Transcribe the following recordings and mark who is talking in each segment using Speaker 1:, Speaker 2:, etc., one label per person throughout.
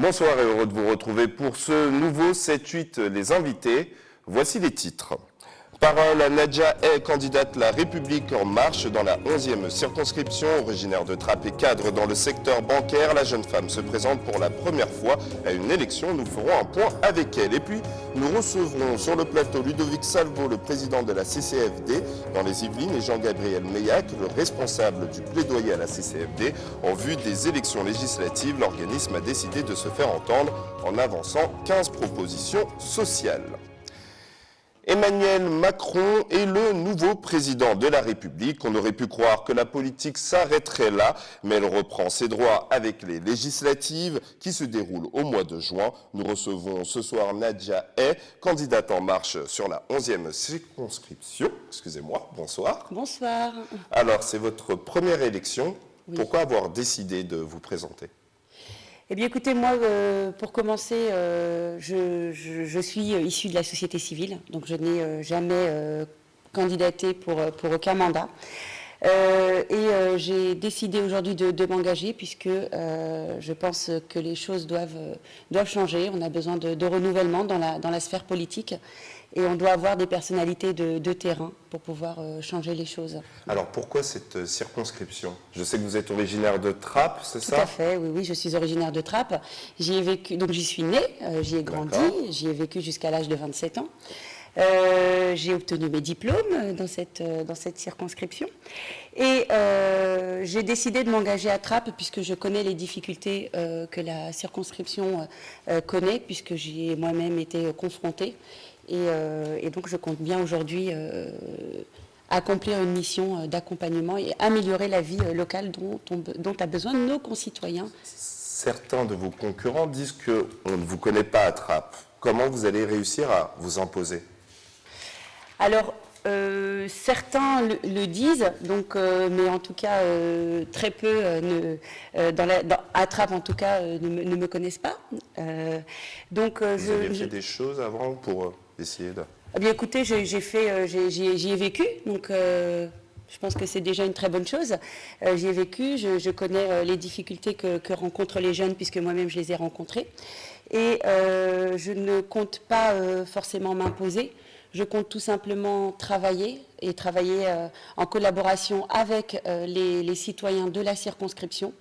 Speaker 1: Bonsoir et heureux de vous retrouver pour ce nouveau 7-8 Les Invités. Voici les titres. Parole à Nadja Hay, candidate La République En Marche dans la 11e circonscription. Originaire de Trappes et cadre dans le secteur bancaire, la jeune femme se présente pour la première fois à une élection. Nous ferons un point avec elle. Et puis, nous recevrons sur le plateau Ludovic Salvo, le président de la CCFD dans les Yvelines, et Jean-Gabriel Meillac, le responsable du plaidoyer à la CCFD. En vue des élections législatives, l'organisme a décidé de se faire entendre en avançant 15 propositions sociales. Emmanuel Macron est le nouveau président de la République. On aurait pu croire que la politique s'arrêterait là, mais elle reprend ses droits avec les législatives qui se déroulent au mois de juin. Nous recevons ce soir Nadja Hay, candidate En Marche sur la 11e circonscription. Excusez-moi, bonsoir.
Speaker 2: Bonsoir.
Speaker 1: Alors, c'est votre première élection.
Speaker 2: Oui.
Speaker 1: Pourquoi avoir décidé de vous présenter ?
Speaker 2: Eh bien, écoutez, moi, pour commencer, je suis issue de la société civile, donc je n'ai jamais candidaté pour aucun mandat. J'ai décidé aujourd'hui de m'engager puisque je pense que les choses doivent changer. On a besoin de renouvellement dans la sphère politique et on doit avoir des personnalités de terrain pour pouvoir changer les choses.
Speaker 1: Alors pourquoi cette circonscription ? Je sais que vous êtes originaire de Trappes, c'est ça ?
Speaker 2: Tout à fait, oui, je suis originaire de Trappes. J'y ai vécu, donc j'y suis née, j'y ai grandi, j'y ai vécu jusqu'à l'âge de 27 ans. J'ai obtenu mes diplômes dans cette circonscription et j'ai décidé de m'engager à Trappes puisque je connais les difficultés que la circonscription connaît puisque j'y ai moi-même été confrontée et donc je compte bien aujourd'hui accomplir une mission d'accompagnement et améliorer la vie locale dont a besoin nos concitoyens.
Speaker 1: Certains de vos concurrents disent qu'on ne vous connaît pas à Trappes. Comment vous allez réussir à vous imposer ?
Speaker 2: Alors, certains le disent, donc, mais en tout cas, très peu à Trappes, en tout cas, ne me connaissent pas.
Speaker 1: Vous avez fait des choses avant pour essayer de...
Speaker 2: Eh bien, écoutez, j'y ai vécu, donc je pense que c'est déjà une très bonne chose. J'y ai vécu, je connais les difficultés que rencontrent les jeunes, puisque moi-même je les ai rencontrées. Et je ne compte pas forcément m'imposer. Je compte tout simplement travailler en collaboration avec les citoyens de la circonscription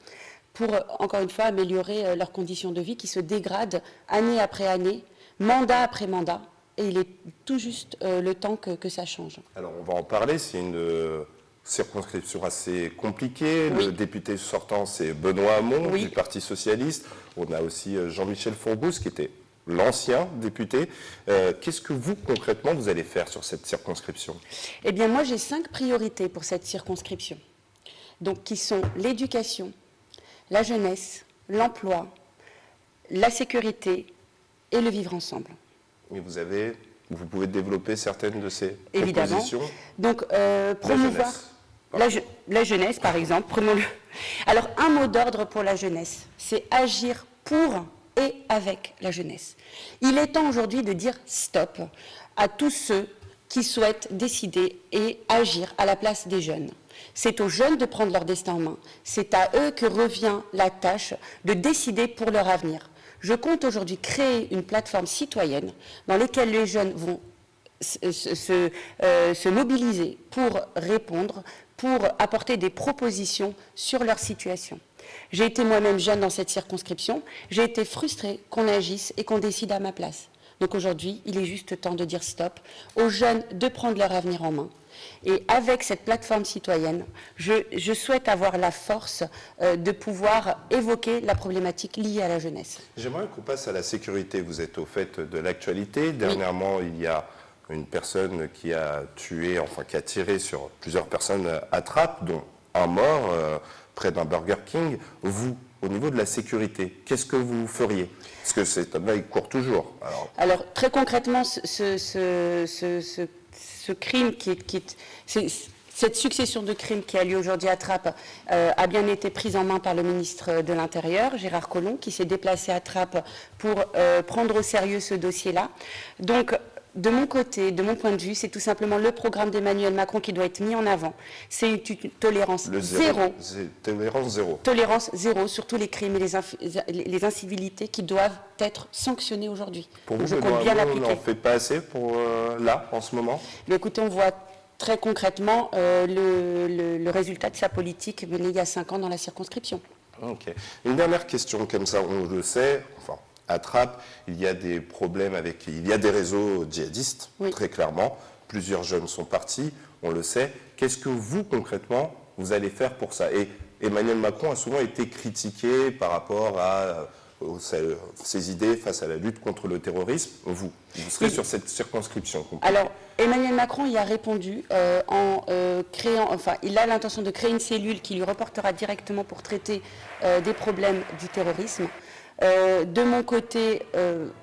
Speaker 2: pour, encore une fois, améliorer leurs conditions de vie qui se dégradent année après année, mandat après mandat, et il est tout juste le temps que ça change.
Speaker 1: Alors, on va en parler, c'est une circonscription assez compliquée.
Speaker 2: Oui.
Speaker 1: Le député sortant, c'est Benoît Hamon,
Speaker 2: oui.
Speaker 1: du Parti Socialiste. On a aussi Jean-Michel Fourbous, qui était l'ancien député. Qu'est-ce que vous, concrètement, vous allez faire sur cette circonscription ?
Speaker 2: Eh bien, moi, j'ai 5 priorités pour cette circonscription, donc qui sont l'éducation, la jeunesse, l'emploi, la sécurité et le vivre ensemble.
Speaker 1: Et vous pouvez développer certaines de ces
Speaker 2: Évidemment.
Speaker 1: propositions ?
Speaker 2: Donc, promouvoir la jeunesse, par exemple. Prenons-le. Alors, un mot d'ordre pour la jeunesse, c'est agir pour et avec la jeunesse. Il est temps aujourd'hui de dire stop à tous ceux qui souhaitent décider et agir à la place des jeunes. C'est aux jeunes de prendre leur destin en main. C'est à eux que revient la tâche de décider pour leur avenir. Je compte aujourd'hui créer une plateforme citoyenne dans laquelle les jeunes vont se mobiliser pour répondre, pour apporter des propositions sur leur situation. J'ai été moi-même jeune dans cette circonscription, j'ai été frustrée qu'on agisse et qu'on décide à ma place. Donc aujourd'hui, il est juste temps de dire stop aux jeunes de prendre leur avenir en main. Et avec cette plateforme citoyenne, je souhaite avoir la force de pouvoir évoquer la problématique liée à la jeunesse.
Speaker 1: J'aimerais qu'on passe à la sécurité. Vous êtes au fait de l'actualité. Dernièrement, oui. Il y a une personne qui a tiré sur plusieurs personnes à Trappes, dont un mort près d'un Burger King. Vous, au niveau de la sécurité, qu'est-ce que vous feriez ? Parce que cet homme-là, il court toujours.
Speaker 2: Alors très concrètement, ce crime cette succession de crimes qui a lieu aujourd'hui à Trappes a bien été prise en main par le ministre de l'Intérieur, Gérard Collomb, qui s'est déplacé à Trappes pour prendre au sérieux ce dossier-là. Donc, de mon côté, de mon point de vue, c'est tout simplement le programme d'Emmanuel Macron qui doit être mis en avant. C'est une tolérance zéro.
Speaker 1: Tolérance zéro.
Speaker 2: Tolérance zéro sur tous les crimes et les incivilités qui doivent être sanctionnés aujourd'hui.
Speaker 1: Pour vous,
Speaker 2: je compte bien l'appliquer.
Speaker 1: on n'en fait pas assez pour là, en ce moment?
Speaker 2: Mais écoutez, on voit très concrètement le résultat de sa politique menée il y a 5 ans dans la circonscription.
Speaker 1: Ok. Une dernière question, comme ça, on le sait, enfin, à Trappes, il y a des problèmes il y a des réseaux djihadistes,
Speaker 2: oui.
Speaker 1: Très clairement. Plusieurs jeunes sont partis, on le sait. Qu'est-ce que vous, concrètement, vous allez faire pour ça? Et Emmanuel Macron a souvent été critiqué par rapport à ses idées face à la lutte contre le terrorisme. Vous serez sur cette circonscription.
Speaker 2: Alors, Emmanuel Macron y a répondu en créant, enfin, il a l'intention de créer une cellule qui lui reportera directement pour traiter des problèmes du terrorisme. De mon côté,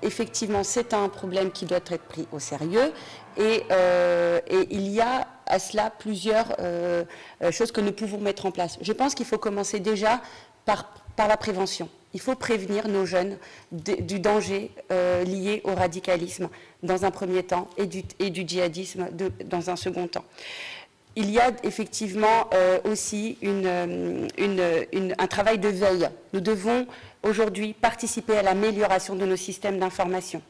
Speaker 2: effectivement, c'est un problème qui doit être pris au sérieux et il y a à cela plusieurs choses que nous pouvons mettre en place. Je pense qu'il faut commencer déjà par la prévention. Il faut prévenir nos jeunes du danger lié au radicalisme dans un premier temps et du djihadisme dans un second temps. Il y a effectivement aussi un travail de veille. Nous devons aujourd'hui participer à l'amélioration de nos systèmes d'information.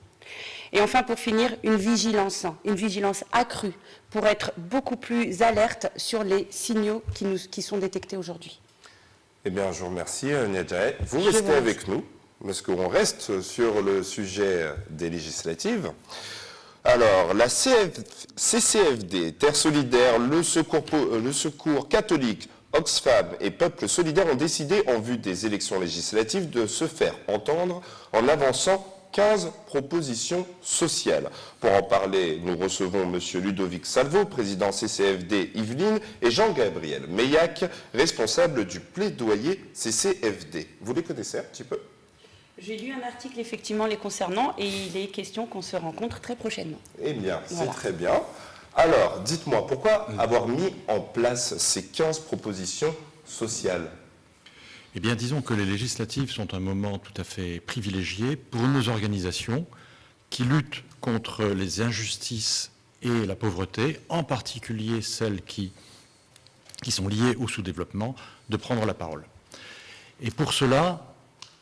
Speaker 2: Et enfin, pour finir, une vigilance accrue pour être beaucoup plus alerte sur les signaux qui sont détectés aujourd'hui.
Speaker 1: Eh bien, je vous remercie, Nadia. Vous restez avec nous, parce qu'on reste sur le sujet des législatives. Alors, la CCFD, Terre Solidaire, le Secours catholique, Oxfam et Peuple Solidaire ont décidé, en vue des élections législatives, de se faire entendre en avançant 15 propositions sociales. Pour en parler, nous recevons M. Ludovic Salvo, président CCFD Yvelines, et Jean-Gabriel Meillac, responsable du plaidoyer CCFD. Vous les connaissez un petit peu ?
Speaker 2: J'ai lu un article effectivement les concernant et il est question qu'on se rencontre très prochainement.
Speaker 1: Eh bien, c'est
Speaker 2: voilà.
Speaker 1: Très bien. Alors, dites-moi, pourquoi avoir mis en place ces 15 propositions sociales ?
Speaker 3: Eh bien, disons que les législatives sont un moment tout à fait privilégié pour nos organisations qui luttent contre les injustices et la pauvreté, en particulier celles qui sont liées au sous-développement, de prendre la parole. Et pour cela,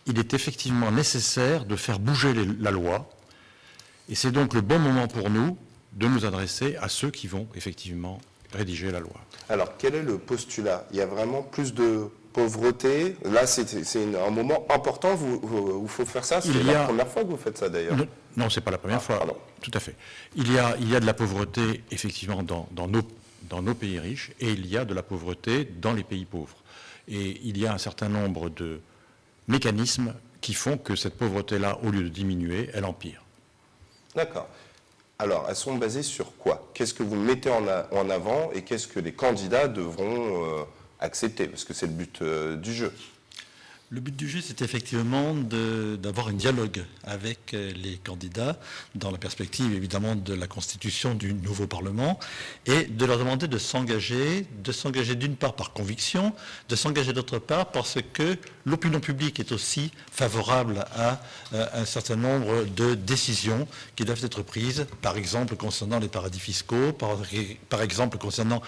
Speaker 3: il est effectivement nécessaire de faire bouger la loi, et c'est donc le bon moment pour nous de nous adresser à ceux qui vont effectivement rédiger la loi.
Speaker 1: Alors, quel est le postulat ? Il y a vraiment plus de pauvreté. Là, c'est un moment important où il faut faire ça. C'est la première fois que vous faites ça, d'ailleurs.
Speaker 3: Non, ce n'est pas la première fois.
Speaker 1: Pardon.
Speaker 3: Tout à fait. Il y a de la pauvreté, effectivement, dans nos pays riches, et il y a de la pauvreté dans les pays pauvres. Et il y a un certain nombre de mécanismes qui font que cette pauvreté-là, au lieu de diminuer, elle empire.
Speaker 1: D'accord. Alors, elles sont basées sur quoi ? Qu'est-ce que vous mettez en avant et qu'est-ce que les candidats devront accepter ? Parce que c'est le but du jeu.
Speaker 4: Le but du jeu, c'est effectivement d'avoir un dialogue avec les candidats dans la perspective évidemment de la constitution du nouveau Parlement et de leur demander de s'engager d'une part par conviction, de s'engager d'autre part parce que l'opinion publique est aussi favorable à un certain nombre de décisions qui doivent être prises, par exemple concernant les paradis fiscaux, par exemple concernant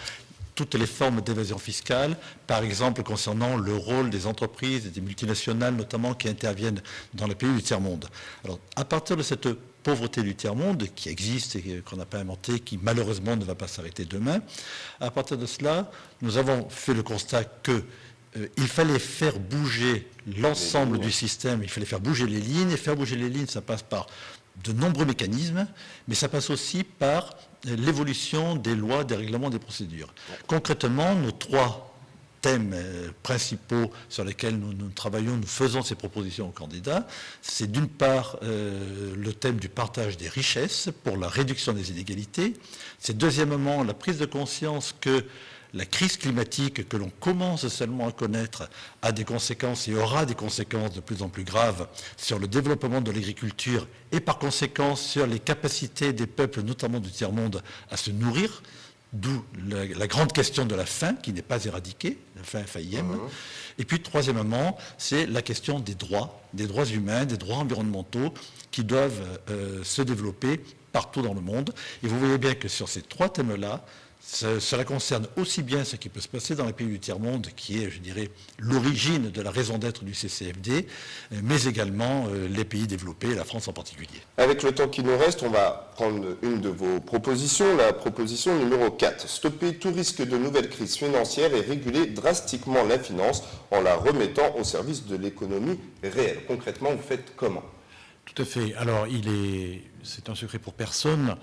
Speaker 4: toutes les formes d'évasion fiscale, par exemple concernant le rôle des entreprises et des multinationales notamment qui interviennent dans les pays du tiers-monde. Alors, à partir de cette pauvreté du tiers-monde qui existe et qu'on n'a pas inventée, qui malheureusement ne va pas s'arrêter demain, à partir de cela, nous avons fait le constat que il fallait faire bouger l'ensemble du système, il fallait faire bouger les lignes, et faire bouger les lignes, ça passe par de nombreux mécanismes, mais ça passe aussi par l'évolution des lois, des règlements, des procédures. Concrètement, nos 3 thèmes principaux sur lesquels nous travaillons, nous faisons ces propositions aux candidats, c'est d'une part le thème du partage des richesses pour la réduction des inégalités, c'est deuxièmement la prise de conscience que la crise climatique que l'on commence seulement à connaître a des conséquences et aura des conséquences de plus en plus graves sur le développement de l'agriculture et par conséquent sur les capacités des peuples, notamment du tiers-monde, à se nourrir. D'où la grande question de la faim, qui n'est pas éradiquée, la faim FAIM. Et puis, troisièmement, c'est la question des droits humains, des droits environnementaux, qui doivent se développer partout dans le monde. Et vous voyez bien que sur ces trois thèmes-là, cela concerne aussi bien ce qui peut se passer dans les pays du tiers-monde, qui est, je dirais, l'origine de la raison d'être du CCFD, mais également les pays développés, la France en particulier.
Speaker 1: Avec le temps qui nous reste, on va prendre une de vos propositions, la proposition numéro 4. Stopper tout risque de nouvelle crise financière et réguler drastiquement la finance en la remettant au service de l'économie réelle. Concrètement, vous faites comment?
Speaker 3: Tout à fait. Alors, c'est un secret pour personne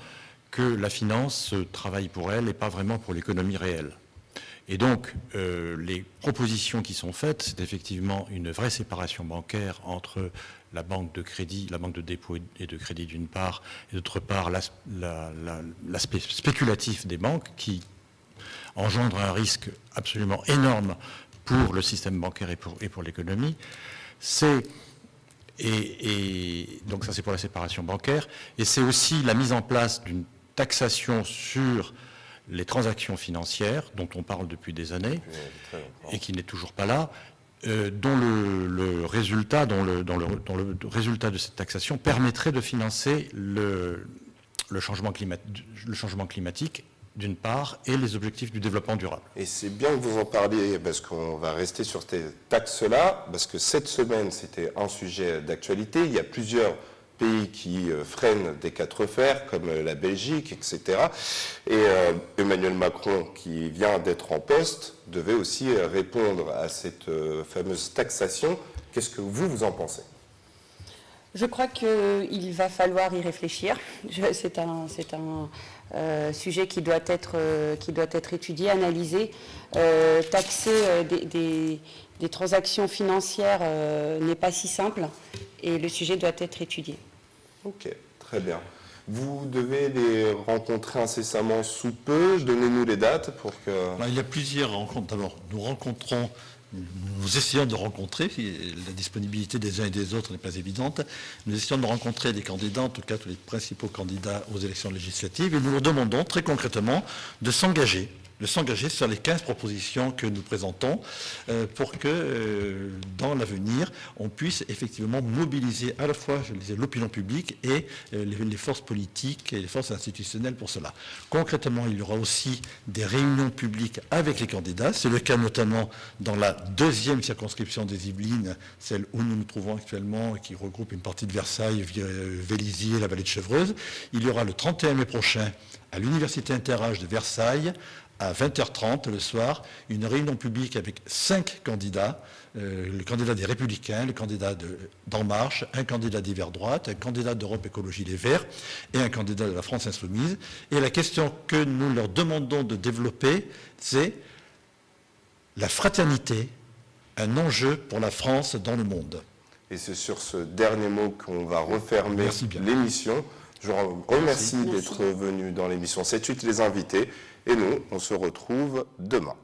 Speaker 3: que la finance travaille pour elle et pas vraiment pour l'économie réelle. Et donc, les propositions qui sont faites, c'est effectivement une vraie séparation bancaire entre la banque de crédit, la banque de dépôt et de crédit d'une part, et d'autre part l'aspect spéculatif des banques qui engendre un risque absolument énorme pour le système bancaire et pour l'économie. Et donc ça c'est pour la séparation bancaire, et c'est aussi la mise en place d'une taxation sur les transactions financières, dont on parle depuis des années, et qui n'est toujours pas là, dont le résultat de cette taxation permettrait de financer le changement climatique, d'une part, et les objectifs du développement durable.
Speaker 1: Et c'est bien que vous en parliez, parce qu'on va rester sur ces taxes-là, parce que cette semaine, c'était un sujet d'actualité. Il y a plusieurs pays qui freinent des quatre fers, comme la Belgique, etc. Et Emmanuel Macron, qui vient d'être en poste, devait aussi répondre à cette fameuse taxation. Qu'est-ce que vous en pensez ?
Speaker 2: Je crois qu'il va falloir y réfléchir. C'est un sujet qui doit être étudié, analysé. Taxer des transactions financières n'est pas si simple et le sujet doit être étudié.
Speaker 1: Ok, très bien. Vous devez les rencontrer incessamment sous peu. Donnez-nous les dates pour que...
Speaker 4: Il y a plusieurs rencontres. D'abord, nous essayons de rencontrer, la disponibilité des uns et des autres n'est pas évidente, nous essayons de rencontrer les candidats, en tout cas tous les principaux candidats aux élections législatives, et nous leur demandons très concrètement de s'engager sur les 15 propositions que nous présentons pour que dans l'avenir, on puisse effectivement mobiliser à la fois, je le disais, l'opinion publique et les forces politiques et les forces institutionnelles pour cela. Concrètement, il y aura aussi des réunions publiques avec les candidats. C'est le cas notamment dans la deuxième circonscription des Yvelines, celle où nous nous trouvons actuellement et qui regroupe une partie de Versailles, Vélizy et la vallée de Chevreuse. Il y aura le 31 mai prochain à l'Université Interage de Versailles, à 20h30 le soir, une réunion publique avec 5 candidats, le candidat des Républicains, le candidat d'En Marche, un candidat des Verts droite, un candidat d'Europe Écologie Les Verts et un candidat de la France Insoumise. Et la question que nous leur demandons de développer, c'est la fraternité, un enjeu pour la France dans le monde.
Speaker 1: Et c'est sur ce dernier mot qu'on va refermer l'émission. Je vous remercie d'être venu dans l'émission 7-8 les invités. Et nous, on se retrouve demain.